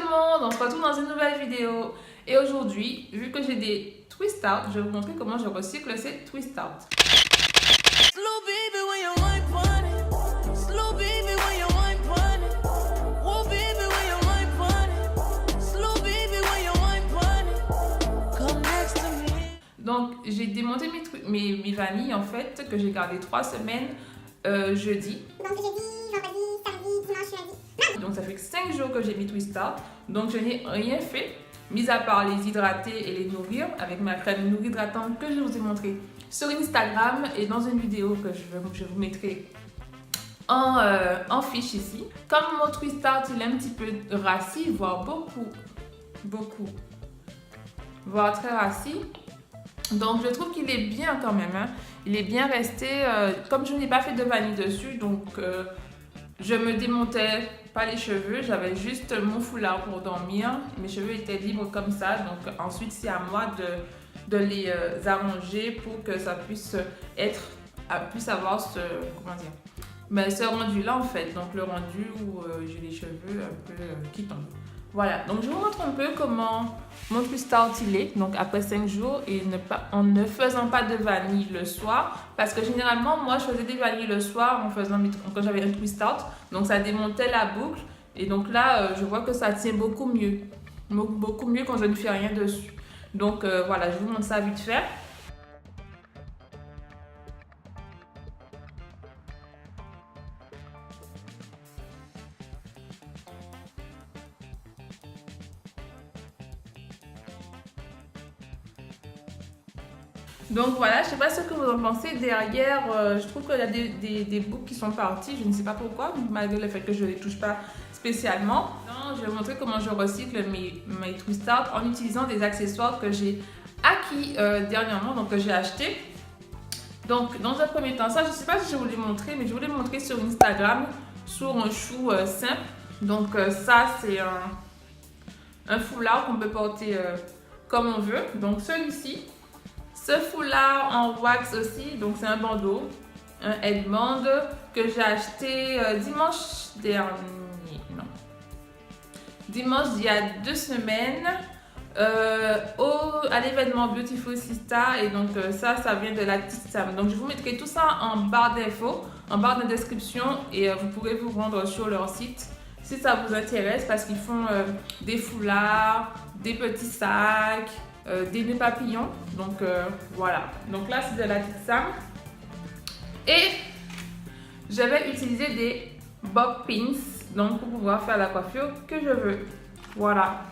le monde, on se retrouve dans une nouvelle vidéo. Et aujourd'hui, vu que j'ai des twist out, je vais vous montrer comment je recycle ces twist out. Donc, j'ai démonté mes vanilles en fait, que j'ai gardé 3 semaines jeudi. Donc jeudi, vendredi, samedi, dimanche, lundi. Donc ça fait que 5 jours que j'ai mis twist out. Donc je n'ai rien fait, mis à part les hydrater et les nourrir avec ma crème nourri hydratante que je vous ai montré sur Instagram et dans une vidéo que je vous mettrai en fiche ici. Comme mon twist out il est un petit peu rassis, voire beaucoup, voire très rassis. Donc je trouve qu'il est bien quand même, hein. Il est bien resté, comme je n'ai pas fait de vanille dessus, donc je me démontais pas les cheveux, j'avais juste mon foulard pour dormir, mes cheveux étaient libres comme ça, donc ensuite c'est à moi de les arranger pour que ça puisse avoir ce, comment dire, mais ce rendu là en fait, donc le rendu où j'ai les cheveux un peu qui tombent. Voilà, donc je vous montre un peu comment mon twist out il est, donc après 5 jours et en ne faisant pas de vanille le soir, parce que généralement moi je faisais des vanilles le soir quand j'avais un twist out, donc ça démontait la boucle et donc là je vois que ça tient beaucoup mieux quand je ne fais rien dessus. Donc voilà, je vous montre ça vite fait. Donc voilà, je sais pas ce que vous en pensez. Derrière, je trouve qu'il y a des boucles qui sont parties. Je ne sais pas pourquoi, malgré le fait que je ne les touche pas spécialement. Non, je vais vous montrer comment je recycle mes twist out en utilisant des accessoires que j'ai acquis dernièrement, donc que j'ai acheté. Donc dans un premier temps, ça je ne sais pas si je vous l'ai montré, mais je vous l'ai montré sur Instagram, sur un chou simple. Donc ça c'est un foulard qu'on peut porter comme on veut. Donc celui-ci. Ce foulard en wax aussi, donc c'est un bandeau, un headband que j'ai acheté dimanche dernier, non, dimanche il y a 2 semaines à l'événement Beautiful Sista et donc ça vient de la petite Sam. Donc je vous mettrai tout ça en barre d'infos, en barre de description et vous pourrez vous rendre sur leur site si ça vous intéresse parce qu'ils font des foulards, des petits sacs, des nœuds papillons, donc voilà. Donc là c'est de la petite Sam et je vais utiliser des bob pins donc pour pouvoir faire la coiffure que je veux. Voilà.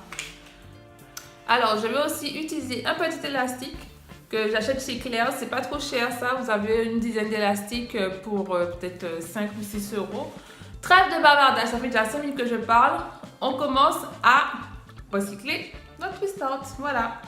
Alors je vais aussi utiliser un petit élastique que j'achète chez Claire, c'est pas trop cher ça, vous avez une dizaine d'élastiques pour peut-être 5 ou 6 euros. Trêve de bavardage, ça fait déjà 5 minutes que je parle. On commence à recycler notre twist out. Voilà.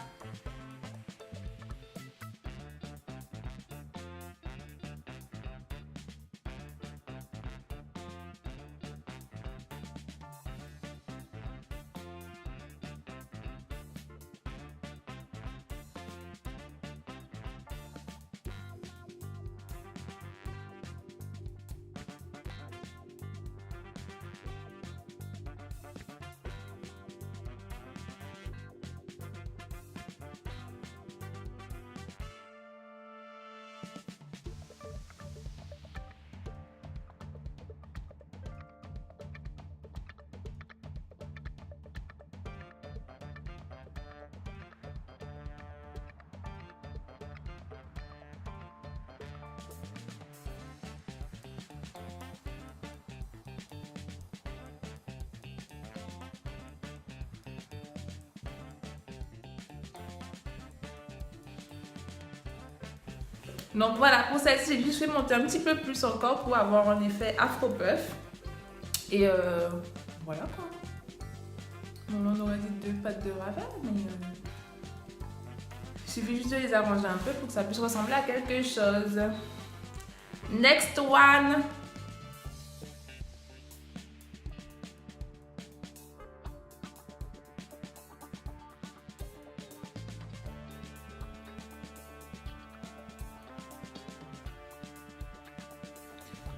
Donc voilà, pour celle-ci, j'ai juste fait monter un petit peu plus encore pour avoir un effet afro-puff. Et voilà quoi. Bon, on aurait dit 2 pattes de Ravel, mais il suffit juste de les arranger un peu pour que ça puisse ressembler à quelque chose. Next one.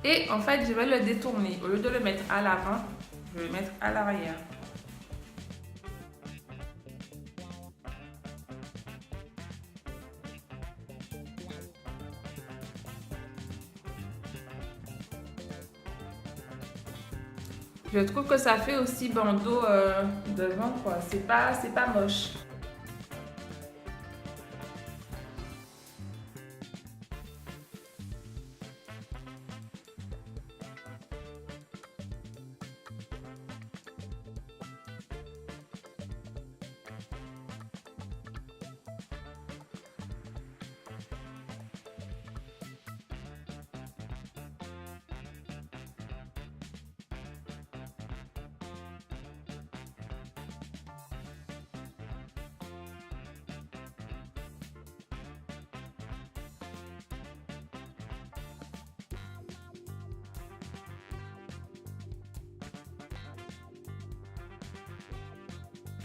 Et en fait, je vais le détourner. Au lieu de le mettre à l'avant, je vais le mettre à l'arrière. Je trouve que ça fait aussi bandeau devant quoi. C'est pas moche.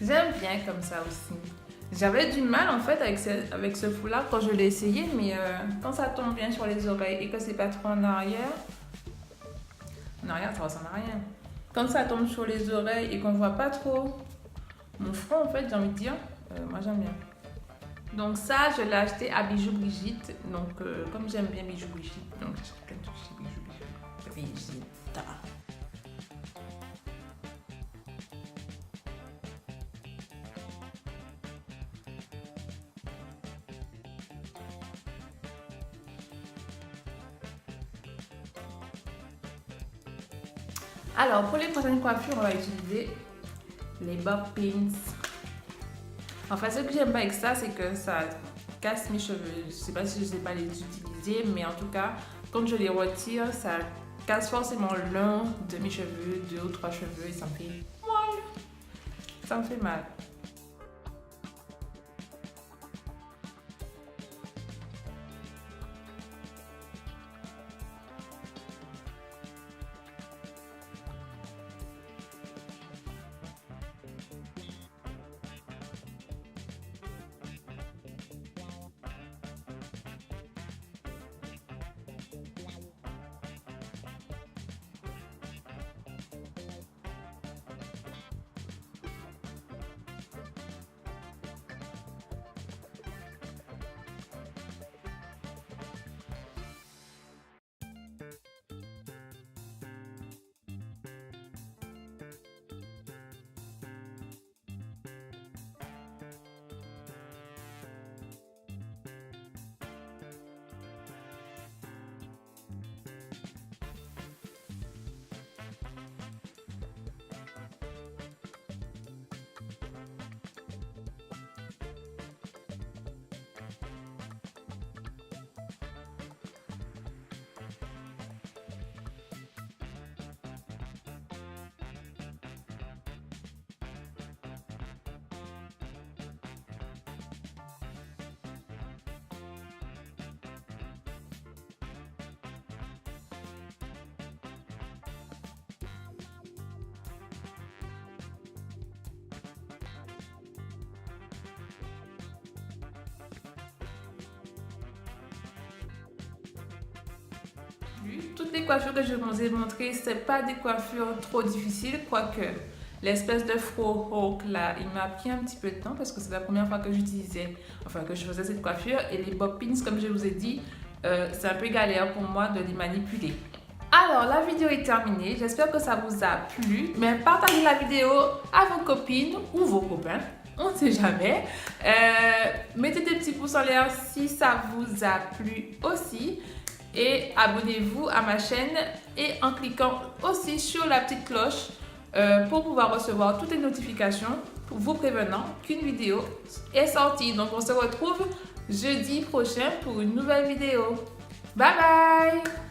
J'aime bien comme ça aussi. J'avais du mal en fait avec ce foulard quand je l'ai essayé, mais quand ça tombe bien sur les oreilles et que c'est pas trop en arrière ça ressemble à rien. Quand ça tombe sur les oreilles et qu'on voit pas trop mon front en fait, j'ai envie de dire, moi j'aime bien. Donc ça, je l'ai acheté à Bijoux Brigitte. Donc comme j'aime bien Bijoux Brigitte, donc j'ai plein de trucs chez Bijoux Brigitte. Alors, pour les prochaines coiffures, on va utiliser les bob pins. Enfin, ce que j'aime pas avec ça, c'est que ça casse mes cheveux. Je sais pas si je sais pas les utiliser, mais en tout cas, quand je les retire, ça casse forcément l'un de mes cheveux, 2 ou 3 cheveux, et ça me fait mal. Ça me fait mal. Toutes les coiffures que je vous ai montrées, c'est pas des coiffures trop difficiles, quoique l'espèce de fro hawk là, il m'a pris un petit peu de temps parce que c'est la première fois que que je faisais cette coiffure, et les bob pins, comme je vous ai dit, c'est un peu galère pour moi de les manipuler. Alors, la vidéo est terminée. J'espère que ça vous a plu. Mais partagez la vidéo à vos copines ou vos copains. On ne sait jamais. Mettez des petits pouces en l'air si ça vous a plu aussi. Et abonnez-vous à ma chaîne et en cliquant aussi sur la petite cloche pour pouvoir recevoir toutes les notifications vous prévenant qu'une vidéo est sortie. Donc, on se retrouve jeudi prochain pour une nouvelle vidéo. Bye bye!